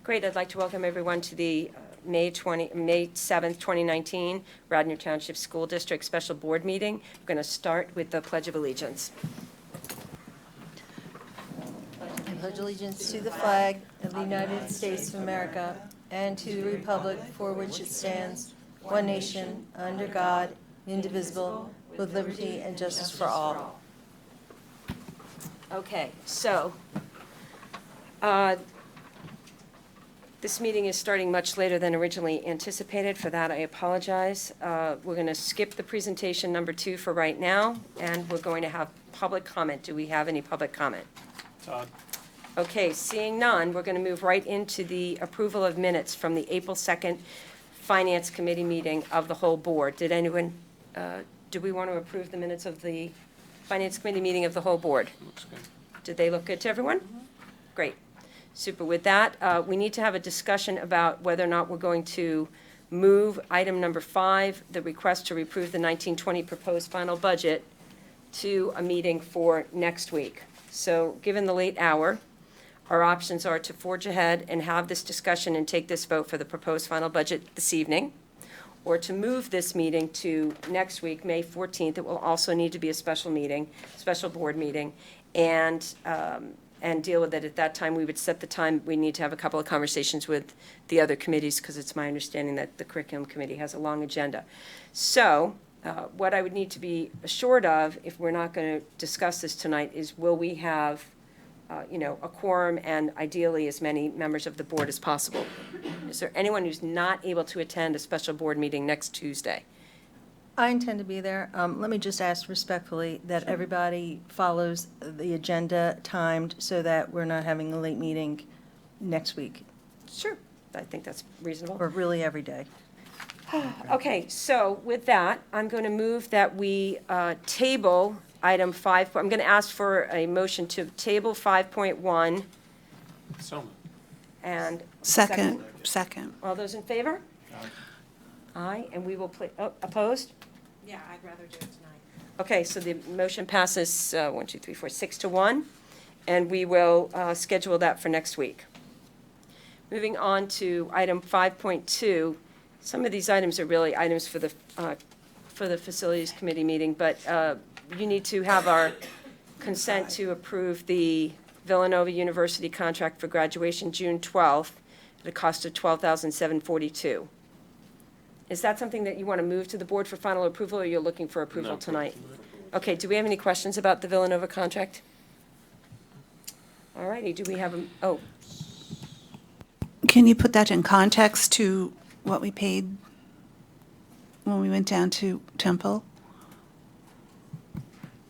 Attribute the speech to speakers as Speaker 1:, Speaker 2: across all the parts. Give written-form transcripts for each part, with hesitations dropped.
Speaker 1: Great, I'd like to welcome everyone to the May 7th, 2019 Radnor Township School District Special Board Meeting. We're going to start with the Pledge of Allegiance.
Speaker 2: I pledge allegiance to the flag of the United States of America and to the republic for which it stands, one nation, under God, indivisible, with liberty and justice for all.
Speaker 1: Okay, so this meeting is starting much later than originally anticipated. For that, I apologize. We're going to skip the presentation number 2 for right now, and we're going to have public comment. Do we have any public comment?
Speaker 3: Todd.
Speaker 1: Okay, seeing none, we're going to move right into the approval of minutes from the April 2nd Finance Committee meeting of the whole board. Did anyone, do we want to approve the minutes of the Finance Committee meeting of the whole board?
Speaker 3: Looks good.
Speaker 1: Did they look good to everyone? Great. Super. With that, we need to have a discussion about whether or not we're going to move item number 5, the request to approve the 1920 proposed final budget, to a meeting for next week. So given the late hour, our options are to forge ahead and have this discussion and take this vote for the proposed final budget this evening, or to move this meeting to next week, May 14th. It will also need to be a special meeting, special board meeting, and deal with it at that time. We would set the time. We need to have a couple of conversations with the other committees, because it's my understanding that the curriculum committee has a long agenda. So what I would need to be assured of, if we're not going to discuss this tonight, is will we have a quorum and ideally as many members of the board as possible. Is there anyone who's not able to attend a special board meeting next Tuesday?
Speaker 2: I intend to be there. Let me just ask respectfully that everybody follows the agenda timed so that we're not having a late meeting next week,
Speaker 1: Sure, I think that's reasonable.
Speaker 2: or really every day.
Speaker 1: Okay, so with that, I'm going to move that we table item 5. I'm going to ask for a motion to table 5.1
Speaker 3: So moved.
Speaker 1: and.
Speaker 4: Second.
Speaker 1: All those in favor? Aye, and we will play, opposed?
Speaker 5: Yeah, I'd rather do it tonight.
Speaker 1: Okay, so the motion passes 6 to 1, and we will schedule that for next week. Moving on to item 5.2, some of these items are really items for the Facilities Committee meeting, but you need to have our consent to approve the Villanova University contract for graduation June 12th at a cost of $12,742. Is that something that you want to move to the board for final approval, or you're looking for approval
Speaker 3: No,
Speaker 1: tonight?
Speaker 3: approval.
Speaker 1: Okay, do we have any questions about the Villanova contract? All righty, do we have a,
Speaker 4: Can you put that in context to what we paid when we went down to Temple?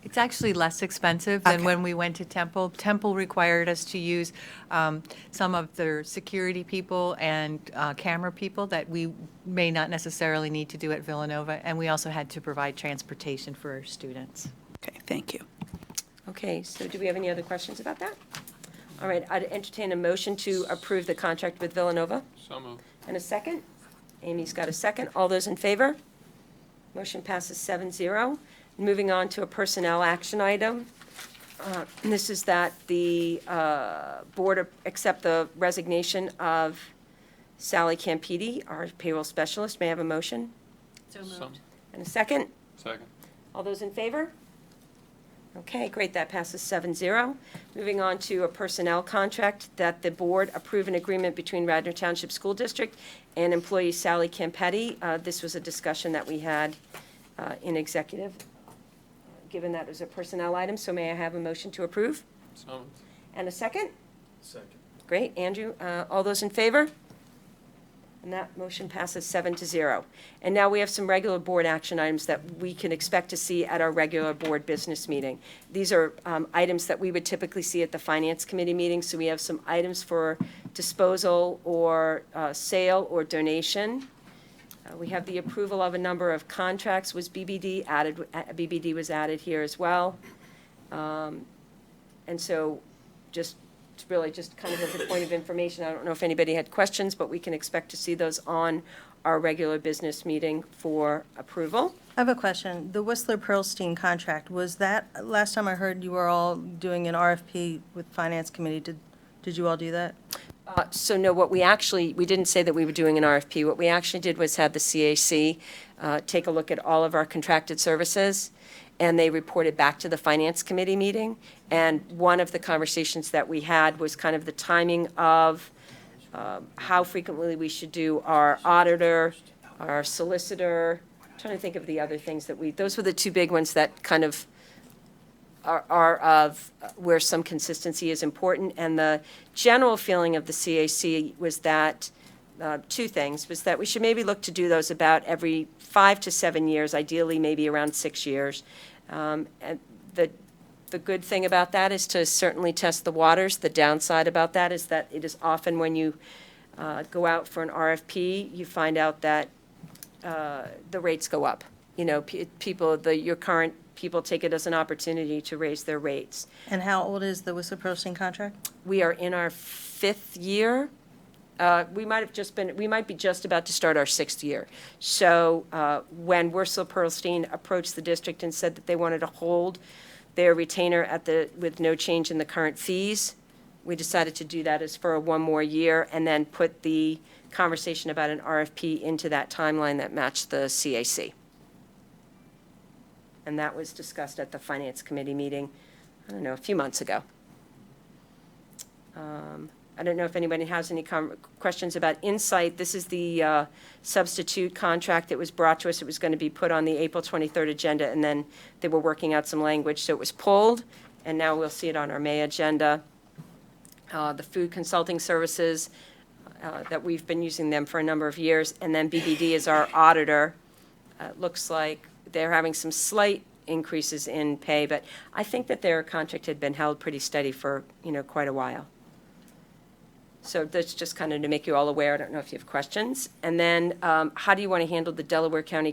Speaker 5: It's actually less expensive than
Speaker 4: Okay.
Speaker 5: when we went to Temple. Temple required us to use some of their security people and camera people that we may not necessarily need to do at Villanova, and we also had to provide transportation for our students.
Speaker 4: Okay, thank you.
Speaker 1: okay, so do we have any other questions about that? All right, I'd entertain a motion to approve the contract with Villanova.
Speaker 3: So moved.
Speaker 1: And a second? Amy's got a second. All those in favor? Motion passes 7-0. Moving on to a personnel action item. And this is that the board accept the resignation of Sally Campidi, our payroll specialist. May I have a motion?
Speaker 5: So
Speaker 1: And a second?
Speaker 3: Second.
Speaker 1: All those in favor? Okay, great, that passes 7-0. Moving on to a personnel contract, that the board approve an agreement between Radnor Township School District and employee Sally Campetti. This was a discussion that we had in executive, given that it was a personnel item, so may I have a motion to approve?
Speaker 3: So moved.
Speaker 1: And a second?
Speaker 3: Second.
Speaker 1: Great, Andrew, all those in favor? And that motion passes 7-0. And now we have some regular board action items that we can expect to see at our regular board business meeting. These are items that we would typically see at the Finance Committee meeting, so we have some items for disposal or sale or donation. We have the approval of a number of contracts. Was BBD added? BBD was added here as well. And so just really just kind of as a point of information, I don't know if anybody had questions, but we can expect to see those on our regular business meeting for approval.
Speaker 2: I have a question. The Whistler-Pearlstein contract, was that, last time I heard you were all doing an RFP with Finance Committee, did you all do that?
Speaker 1: So no, we didn't say that we were doing an RFP. What we actually did was have the CAC take a look at all of our contracted services, and they reported back to the Finance Committee meeting. And one of the conversations that we had was kind of the timing of how frequently we should do our auditor, our solicitor. I'm trying to think of the other things those were the two big ones that kind of are of where some consistency is important. And the general feeling of the CAC was that, two things, was that we should maybe look to do those about every 5 to 7 years, ideally maybe around 6 years. And the good thing about that is to certainly test the waters. The downside about that is that it is often when you go out for an RFP, you find out that the rates go up. You know, your current people take it as an opportunity to raise their rates.
Speaker 2: And how old is the whistle posting contract?
Speaker 1: We are in our 5th year. We might be just about to start our 6th year. So when Wurzel Perlstein approached the district and said that they wanted to hold their retainer with no change in the current fees, we decided to do that as for 1 more year, and then put the conversation about an RFP into that timeline that matched the CAC. And that was discussed at the Finance Committee meeting, I don't know, a few months ago. I don't know if anybody has any questions about Insight. This is the substitute contract that was brought to us. It was going to be put on the April 23rd agenda, and then they were working out some language, so it was pulled, and now we'll see it on our May agenda. The food consulting services, that we've been using them for a number of years, and then BBD is our auditor. Looks like they're having some slight increases in pay, but I think that their contract had been held pretty steady for, quite a while. So that's just kind of to make you all aware. I don't know if you have questions. And then how do you want to handle the Delaware County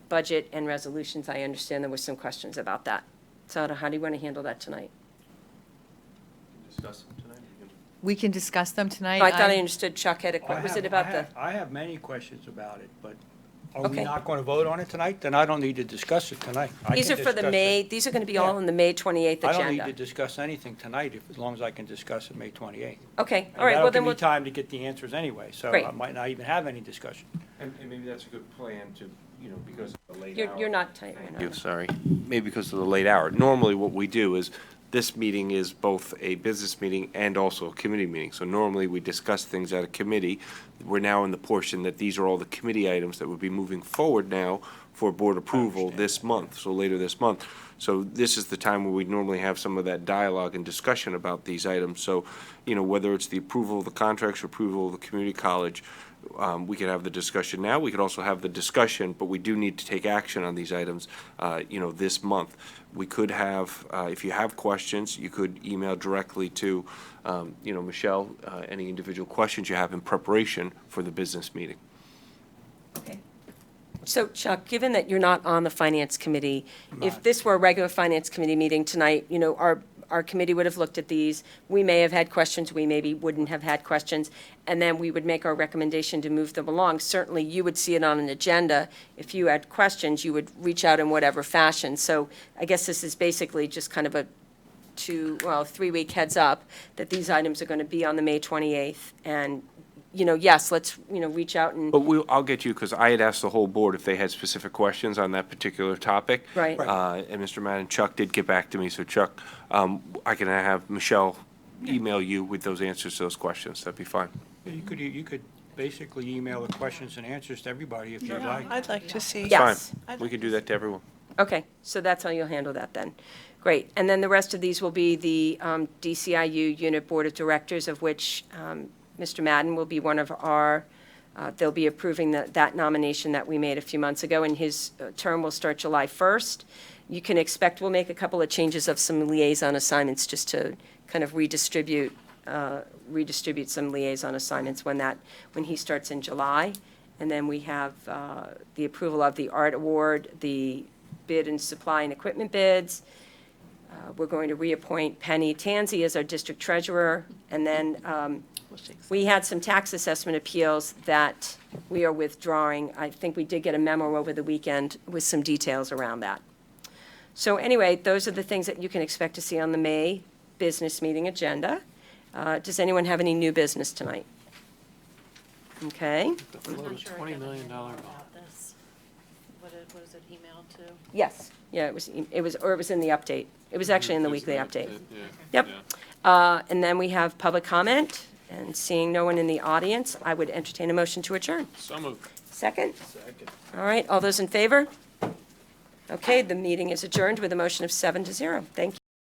Speaker 1: budget and resolutions? I understand there were some questions about that. So how do you want to handle that tonight?
Speaker 6: Discuss them tonight?
Speaker 5: We can discuss them tonight.
Speaker 1: Oh, I thought I understood Chuck had a question. Was it about the?
Speaker 7: I have many questions about it, but are
Speaker 1: Okay.
Speaker 7: we not going to vote on it tonight? Then I don't need to discuss it tonight.
Speaker 1: These are for the May, these are going to be all
Speaker 7: Yeah.
Speaker 1: in the May 28th
Speaker 7: I
Speaker 1: agenda.
Speaker 7: don't need to discuss anything tonight, as long as I can discuss it May 28th.
Speaker 1: Okay, all right, well then
Speaker 7: That'll
Speaker 1: we'll,
Speaker 7: give me time to get the answers anyway, so
Speaker 1: Great.
Speaker 7: I might not even have any discussion.
Speaker 6: And maybe that's a good plan to, because of the late hour.
Speaker 1: you're not tight right
Speaker 6: Thank
Speaker 1: now.
Speaker 6: you, sorry. Maybe because of the late hour. Normally, what we do is, this meeting is both a business meeting and also a committee meeting. So normally, we discuss things at a committee. We're now in the portion that these are all the committee items that would be moving forward now for board approval this month, so later this month. So this is the time where we normally have some of that dialogue and discussion about these items. So, whether it's the approval of the contracts or approval of the community college, we could have the discussion now. We could also have the discussion, but we do need to take action on these items, this month. We could have, if you have questions, you could email directly to, Michelle, any individual questions you have in preparation for the business meeting.
Speaker 1: Okay. So Chuck, given that you're not on the Finance Committee, if
Speaker 7: Not.
Speaker 1: this were a regular Finance Committee meeting tonight, our committee would have looked at these. We may have had questions, we maybe wouldn't have had questions, and then we would make our recommendation to move them along. Certainly, you would see it on an agenda. If you had questions, you would reach out in whatever fashion. So I guess this is basically just kind of a 3-week heads up that these items are going to be on the May 28th. And, yes, let's, reach out and.
Speaker 6: But I'll get you, because I had asked the whole board if they had specific questions on that particular topic.
Speaker 1: Right.
Speaker 6: And Mr. Madden, Chuck did get back to me, so Chuck, I can have Michelle email you with those answers to those questions. That'd be fine.
Speaker 7: You could basically email the questions and answers to everybody if you'd like.
Speaker 4: I'd like to see.
Speaker 1: Yes.
Speaker 6: Fine. We can do that to everyone.
Speaker 1: Okay, so that's how you'll handle that then. Great. And then the rest of these will be the DCIU Unit Board of Directors, of which Mr. Madden will be one of our, they'll be approving that nomination that we made a few months ago, and his term will start July 1st. You can expect we'll make a couple of changes of some liaison assignments just to kind of redistribute some liaison assignments when he starts in July. And then we have the approval of the art award, the bid and supply and equipment bids. We're going to reappoint Penny Tansey as our district treasurer. And then we had some tax assessment appeals that we are withdrawing. I think we did get a memo over the weekend with some details around that. So anyway, those are the things that you can expect to see on the May business meeting agenda. Does anyone have any new business tonight? Okay,
Speaker 3: To float a $20 million bond.
Speaker 8: Was it emailed to?
Speaker 1: yes, yeah, it was in the update. It was actually in the weekly update.
Speaker 3: Yeah.
Speaker 1: Yep. And then we have public comment, and seeing no one in the audience, I would entertain a motion to adjourn.
Speaker 3: So moved.
Speaker 1: Second?
Speaker 3: Second.
Speaker 1: All right, all those in favor? Okay, the meeting is adjourned with a motion of 7-0. Thank you.